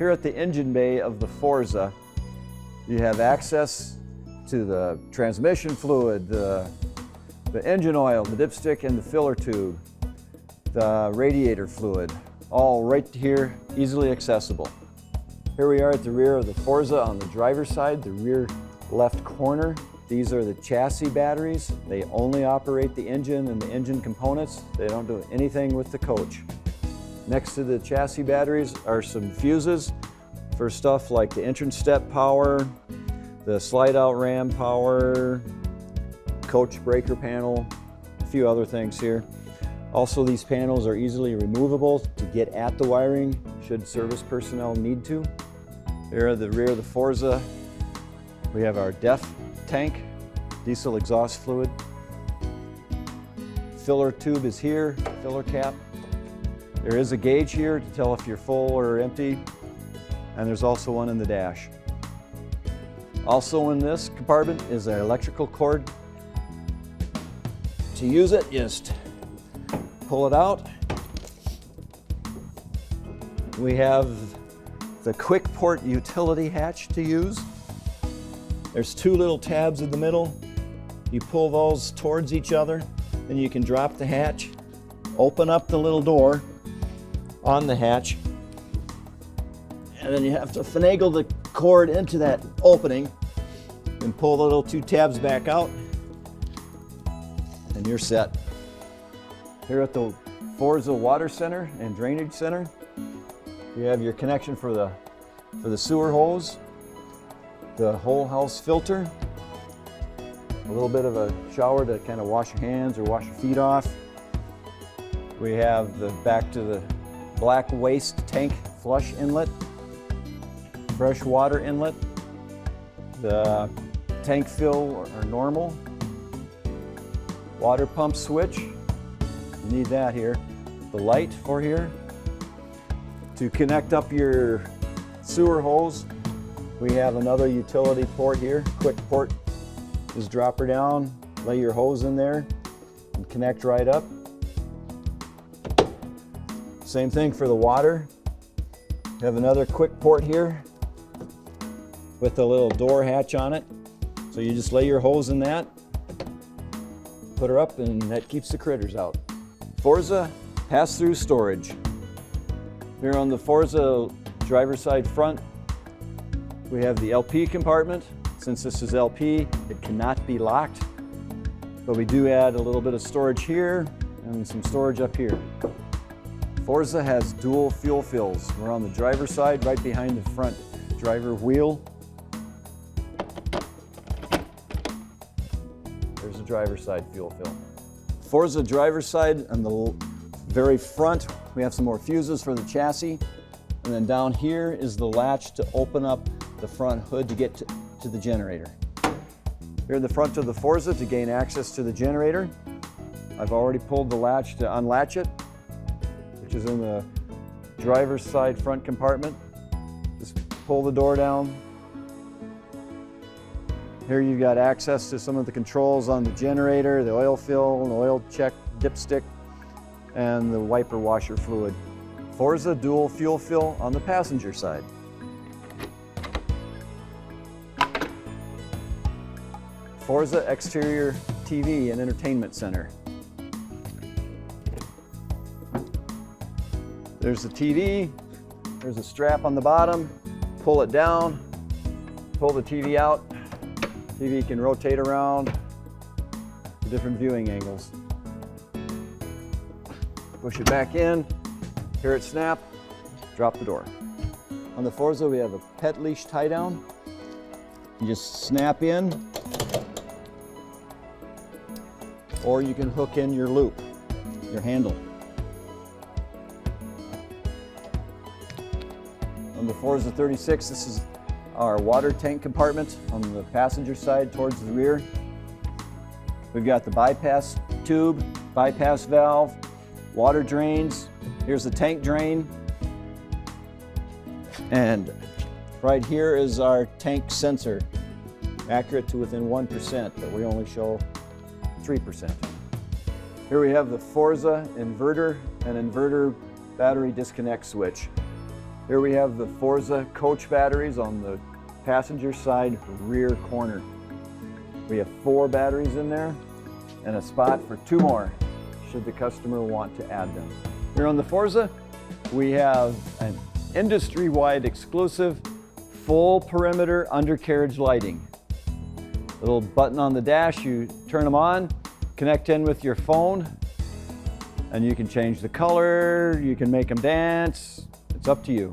Here at the engine bay of the Forza, you have access to the transmission fluid, the engine oil, the dipstick and the filler tube, the radiator fluid, all right here, easily accessible. Here we are at the rear of the Forza on the driver's side, the rear left corner. These are the chassis batteries. They only operate the engine and the engine components. They don't do anything with the coach. Next to the chassis batteries are some fuses for stuff like the entrance step power, the slide out ram power, coach breaker panel, a few other things here. Also, these panels are easily removable to get at the wiring should service personnel need to. Here at the rear of the Forza, we have our DEF tank, diesel exhaust fluid. Filler tube is here, filler cap. There is a gauge here to tell if you're full or empty, and there's also one in the dash. Also in this compartment is an electrical cord. To use it, just pull it out. We have the quick port utility hatch to use. There's two little tabs in the middle. You pull those towards each other, then you can drop the hatch, open up the little door on the hatch, and then you have to finagle the cord into that opening and pull the little two tabs back out, and you're set. Here at the Forza Water Center and Drainage Center, you have your connection for the sewer hose, the whole house filter, a little bit of a shower to kind of wash your hands or wash your feet off. We have the back to the black waste tank flush inlet, fresh water inlet, the tank fill or normal, water pump switch, you need that here, the light for here. To connect up your sewer hose, we have another utility port here, quick port. Just drop her down, lay your hose in there, and connect right up. Same thing for the water. You have another quick port here with a little door hatch on it. So you just lay your hose in that, put her up, and that keeps the critters out. Forza pass-through storage. Here on the Forza driver's side front, we have the LP compartment. Since this is LP, it cannot be locked, but we do add a little bit of storage here and some storage up here. Forza has dual fuel fills. We're on the driver's side, right behind the front driver wheel. There's the driver's side fuel fill. Forza driver's side, on the very front, we have some more fuses for the chassis. And then down here is the latch to open up the front hood to get to the generator. Here in the front of the Forza to gain access to the generator. I've already pulled the latch to unlatch it, which is in the driver's side front compartment. Just pull the door down. Here you've got access to some of the controls on the generator, the oil fill, the oil check dipstick, and the wiper washer fluid. Forza dual fuel fill on the passenger side. Forza exterior TV and entertainment center. There's the TV, there's a strap on the bottom, pull it down, pull the TV out. TV can rotate around to different viewing angles. Push it back in, hear it snap, drop the door. On the Forza we have a pet leash tie down. You just snap in, or you can hook in your loop, your handle. On the Forza 36, this is our water tank compartment on the passenger side towards the rear. We've got the bypass tube, bypass valve, water drains. Here's the tank drain. And right here is our tank sensor, accurate to within 1%, but we only show 3%. Here we have the Forza inverter and inverter battery disconnect switch. Here we have the Forza coach batteries on the passenger side rear corner. We have 4 batteries in there and a spot for 2 more should the customer want to add them. Here on the Forza, we have an industry-wide exclusive full perimeter undercarriage lighting. Little button on the dash, you turn them on, connect in with your phone, and you can change the color, you can make them dance. It's up to you.